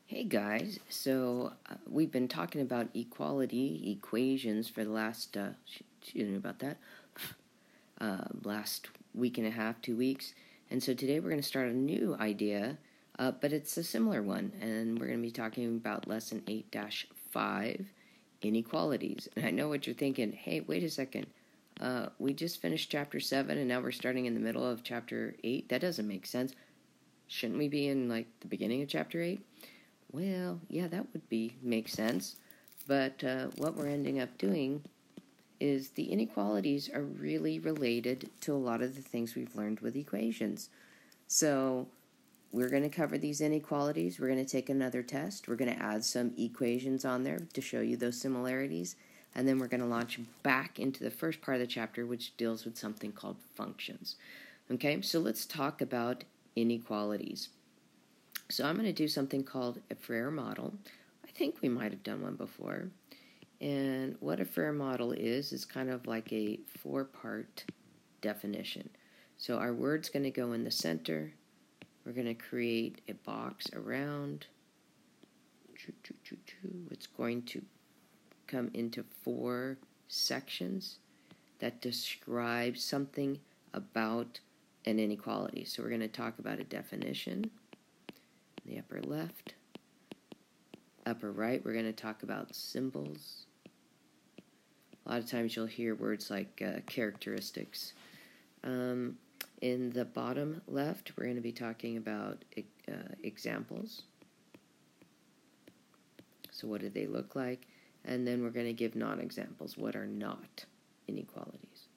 Hey guys, we've been talking about equality equations for the last, last week and a half, 2 weeks. And so today we're going to start a new idea, but it's a similar one. And we're going to be talking about lesson 8-5, Inequalities. And I know what you're thinking, hey, wait a second. We just finished chapter 7 and now we're starting in the middle of chapter 8. That doesn't make sense. Shouldn't we be in the beginning of chapter 8? Well, yeah, that would make sense, but what we're ending up doing is the inequalities are really related to a lot of the things we've learned with equations. So we're going to cover these inequalities. We're going to take another test. We're going to add some equations on there to show you those similarities, and then we're going to launch back into the first part of the chapter, which deals with something called functions. Okay, so let's talk about inequalities. So I'm going to do something called a Frere model. I think we might have done one before. And what a Frere model is kind of like a 4-part definition. So our word's going to go in the center. We're going to create a box around. It's going to come into 4 sections that describe something about an inequality. So we're going to talk about a definition. The upper left. Upper right, we're going to talk about symbols. A lot of times you'll hear words like characteristics. In the bottom left, we're going to be talking about examples. So what do they look like? And then we're going to give non-examples. What are not inequalities?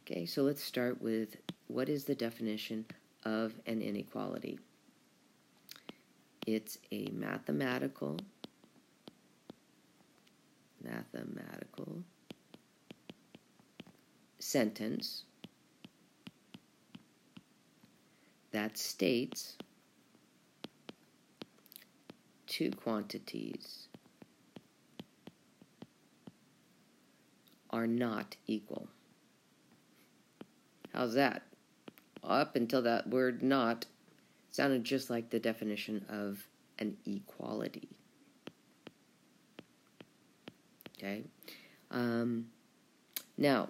Okay, so let's start with what is the definition of an inequality. It's a mathematical sentence that states two quantities are not equal. How's that? Up until that word not sounded just like the definition of an equality. Okay? Now,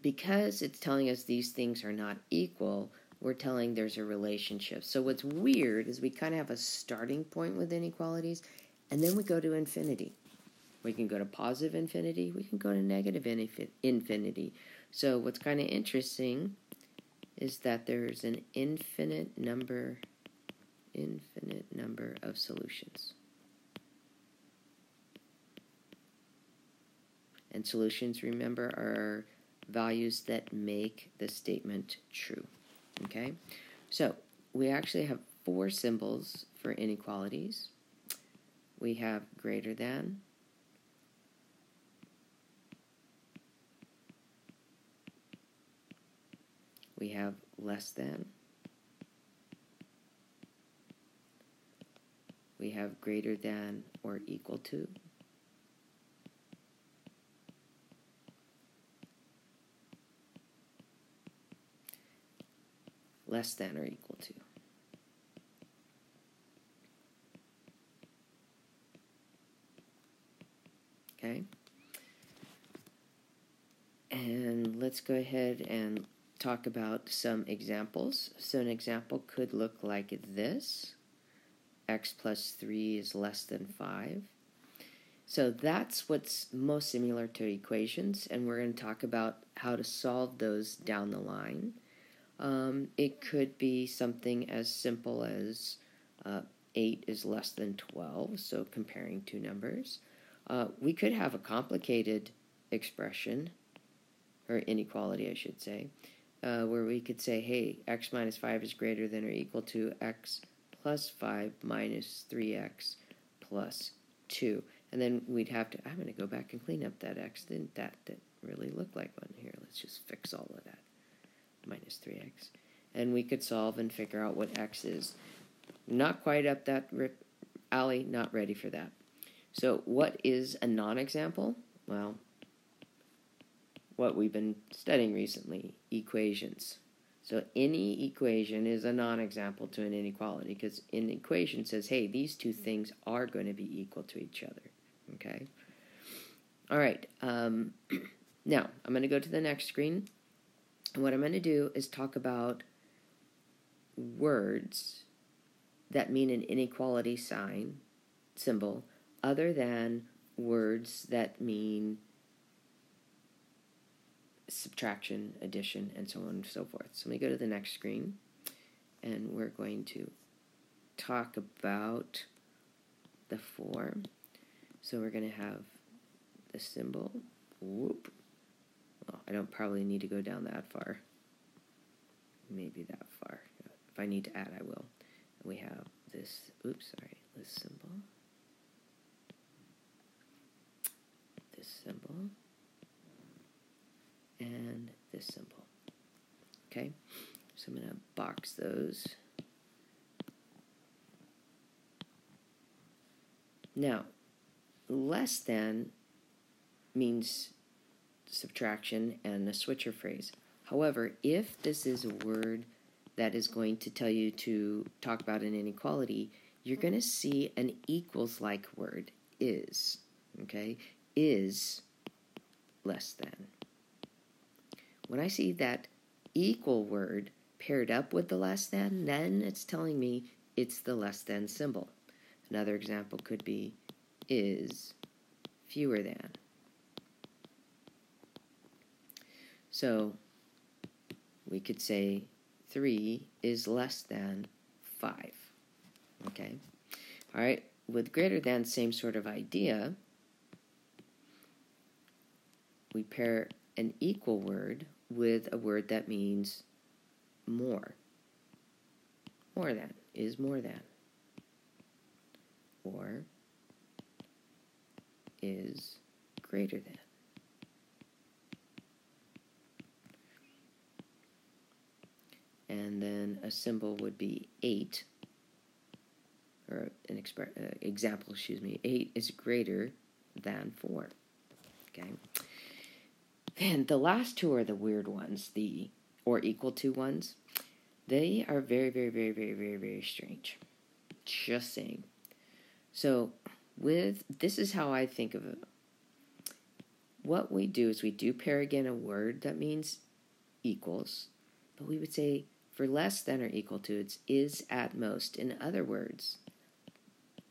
because it's telling us these things are not equal, we're telling there's a relationship. So what's weird is we kind of have a starting point with inequalities, and then we go to infinity. We can go to positive infinity. We can go to negative infinity. So what's kind of interesting is that there's an infinite number of solutions. And solutions, remember, are values that make the statement true. Okay? So we actually have 4 symbols for inequalities. We have greater than, we have less than, we have greater than or equal to, less than or equal to. Okay? And let's go ahead and talk about some examples. So an example could look like this. X plus 3 is less than 5. So that's what's most similar to equations, and we're going to talk about how to solve those down the line. It could be something as simple as 8 is less than 12, so comparing 2 numbers. We could have a complicated expression, or inequality, I should say, where we could say, hey, x minus 5 is greater than or equal to x plus 5 minus 3x plus 2. And then we'd have to, I'm going to go back and clean up that x. Didn't that really look like one? Here, let's just fix all of that. Minus 3x. And we could solve and figure out what x is. Not quite up that alley, not ready for that. So what is a non-example? Well, what we've been studying recently, equations. So any equation is a non-example to an inequality, because an equation says, hey, these two things are going to be equal to each other. Okay? All right. Now, I'm going to go to the next screen. And what I'm going to do is talk about words that mean an inequality symbol, other than words that mean subtraction, addition, and so on and so forth. So let me go to the next screen, and we're going to talk about the form. So we're going to have the symbol. Whoop. Well, I don't probably need to go down that far. Maybe that far. If I need to add, I will. And we have this, this symbol. This symbol. And this symbol. Okay? So I'm going to box those. Now, less than means subtraction and a switcher phrase. However, if this is a word that is going to tell you to talk about an inequality, you're going to see an equals-like word, is. Okay? Is less than. When I see that equal word paired up with the less than, then it's telling me it's the less than symbol. Another example could be is fewer than. So we could say 3 is less than 5. Okay? All right, with greater than, same sort of idea. We pair an equal word with a word that means more. More than is more than. Or is greater than. And then a symbol would be 8, or an example, 8 is greater than 4. Okay. Then the last two are the weird ones, the or equal to ones. They are very, very, very, very, very, very strange. Just saying. So this is how I think of it. What we do is we do pair again a word that means equals, but we would say for less than or equal to, it's is at most. In other words,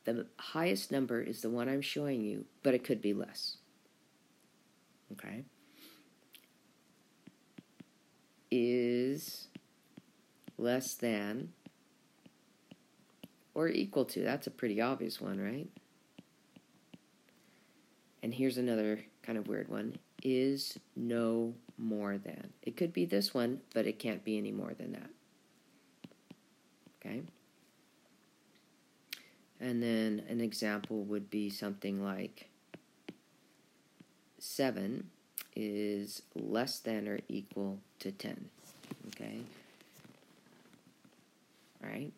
the highest number is the one I'm showing you, but it could be less. Okay? Is less than or equal to. That's a pretty obvious one, right? And here's another kind of weird one. Is no more than. It could be this one, but it can't be any more than that. Okay? And then an example would be something like 7 is less than or equal to 10. Okay? All right?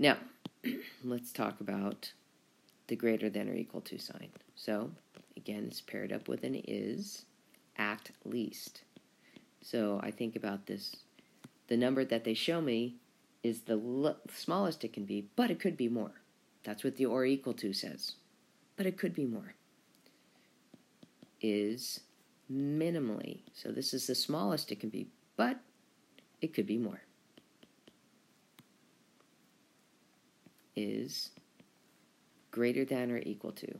Now, let's talk about the greater than or equal to sign. So, again, it's paired up with an is, at least. So I think about this. The number that they show me is the smallest it can be, but it could be more. That's what the or equal to says. But it could be more. Is minimally. So this is the smallest it can be, but it could be more. Is greater than or equal to.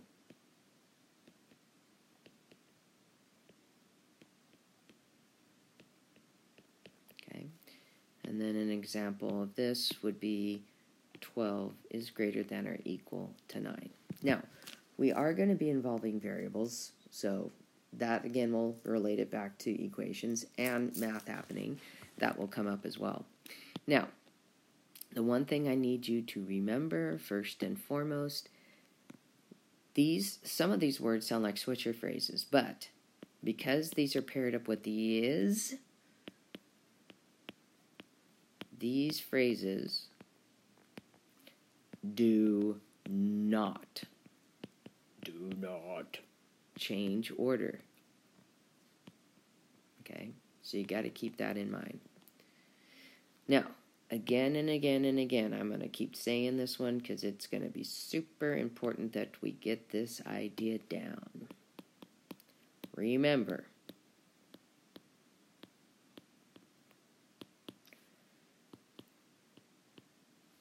Okay. And then an example of this would be 12 is greater than or equal to 9. Now, we are going to be involving variables, so that again will relate it back to equations and math happening. That will come up as well. Now, the one thing I need you to remember first and foremost, some of these words sound like switcher phrases, but because these are paired up with the is, these phrases do not change order. Okay, so you got to keep that in mind. Now, again and again and again, I'm going to keep saying this one because it's going to be super important that we get this idea down. Remember,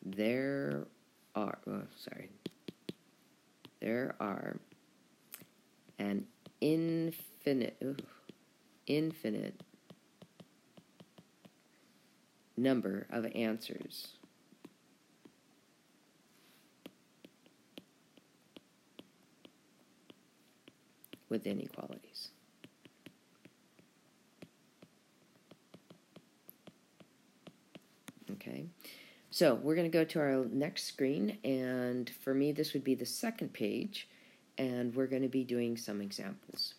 there are an infinite number of answers with inequalities. Okay, so we're going to go to our next screen, and for me this would be the second page, and we're going to be doing some examples.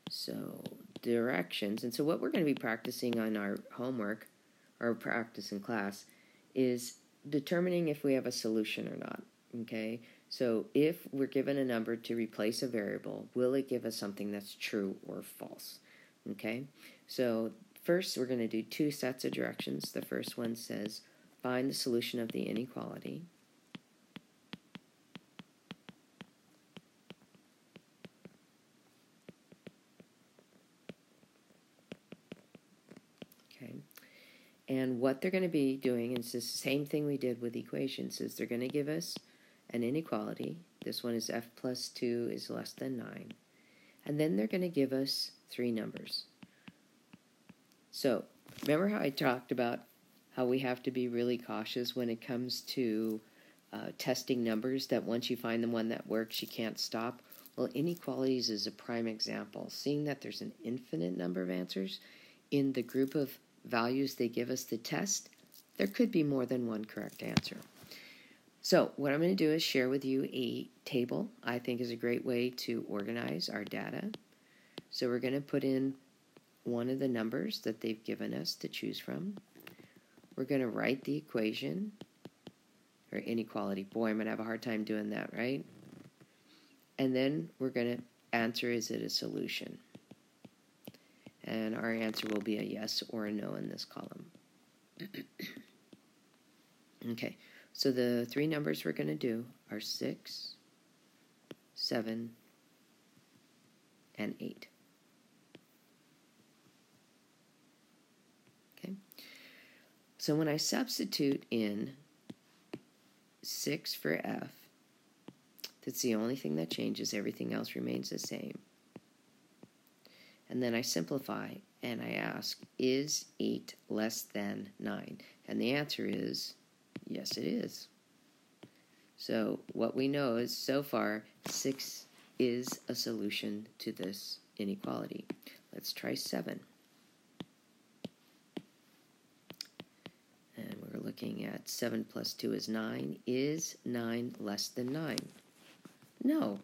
So directions, and so what we're going to be practicing on our homework, or practice in class, is determining if we have a solution or not. Okay, so if we're given a number to replace a variable, will it give us something that's true or false? Okay, so first we're going to do two sets of directions. The first one says find the solution of the inequality. Okay, and what they're going to be doing is the same thing we did with equations, is they're going to give us an inequality. This one is f plus 2 is less than 9. And then they're going to give us three numbers. So remember how I talked about how we have to be really cautious when it comes to testing numbers, that once you find the one that works, you can't stop? Well, inequalities is a prime example. Seeing that there's an infinite number of answers in the group of values they give us to test, there could be more than one correct answer. So what I'm going to do is share with you a table I think is a great way to organize our data. So we're going to put in one of the numbers that they've given us to choose from. We're going to write the equation, or inequality. Boy, I'm going to have a hard time doing that, right? And then we're going to answer, is it a solution? And our answer will be a yes or a no in this column. Okay, so the three numbers we're going to do are 6, 7, and 8. Okay, so when I substitute in 6 for f, that's the only thing that changes. Everything else remains the same. And then I simplify and I ask, is 8 less than 9? And the answer is, yes, it is. So what we know is, so far, 6 is a solution to this inequality. Let's try 7. And we're looking at 7 plus 2 is 9. Is 9 less than 9? No,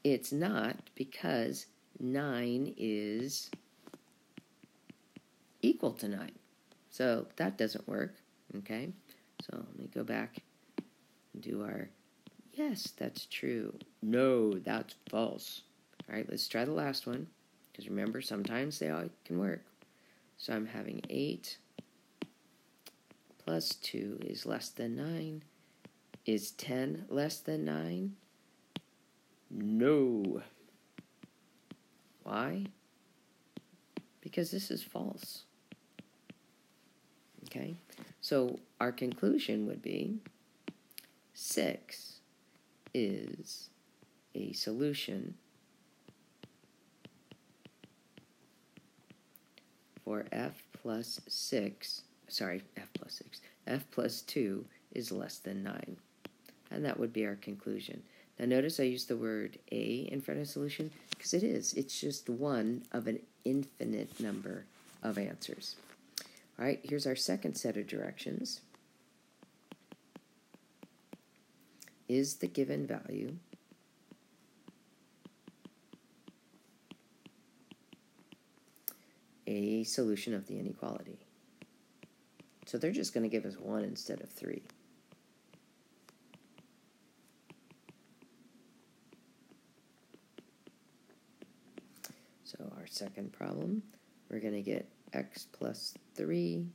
it's not, because 9 is equal to 9. So that doesn't work, okay? So let me go back and do our, yes, that's true. No, that's false. All right, let's try the last one, because remember, sometimes they all can work. So I'm having 8 plus 2 is less than 9. Is 10 less than 9? No. Why? Because this is false. Okay, so our conclusion would be 6 is a solution for f plus 2 is less than 9. And that would be our conclusion. Now notice I use the word a in front of solution, because it is. It's just one of an infinite number of answers. All right, here's our second set of directions. Is the given value a solution of the inequality? So they're just going to give us 1 instead of 3. So our second problem, we're going to get x plus 3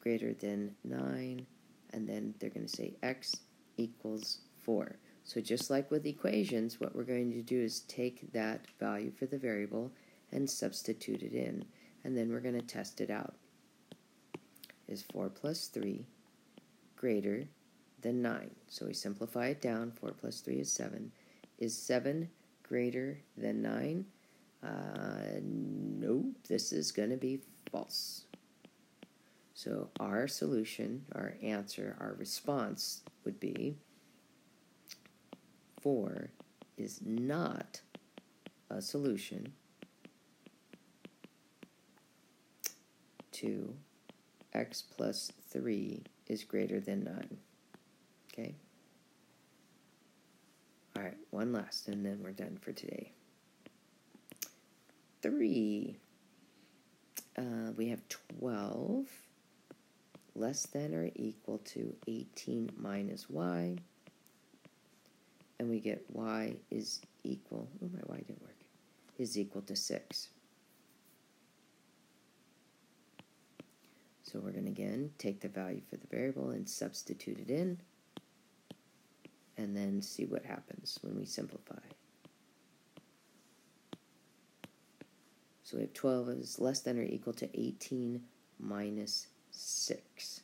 greater than 9, and then they're going to say x equals 4. So just like with equations, what we're going to do is take that value for the variable and substitute it in, and then we're going to test it out. Is 4 plus 3 greater than 9? So we simplify it down. 4 plus 3 is 7. Is 7 greater than 9? Nope, this is going to be false. So our solution, our answer, our response would be 4 is not a solution to x plus 3 is greater than 9. Okay? All right, one last, and then we're done for today. 3. We have 12 less than or equal to 18 minus y. And we get y is equal, oh, my y didn't work, is equal to 6. So we're going to, again, take the value for the variable and substitute it in, and then see what happens when we simplify. So we have 12 is less than or equal to 18 minus 6.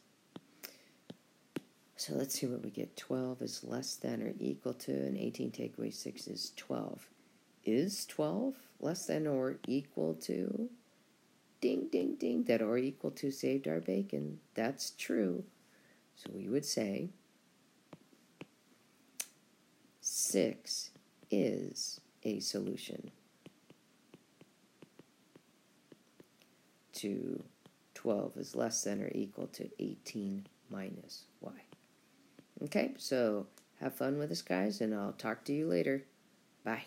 So let's see what we get. 12 is less than or equal to, and 18 take away 6 is 12. Is 12 less than or equal to? Ding, ding, ding. That or equal to saved our bacon. That's true. So we would say 6 is a solution to 12 is less than or equal to 18 minus y. Okay, so have fun with this, guys, and I'll talk to you later. Bye.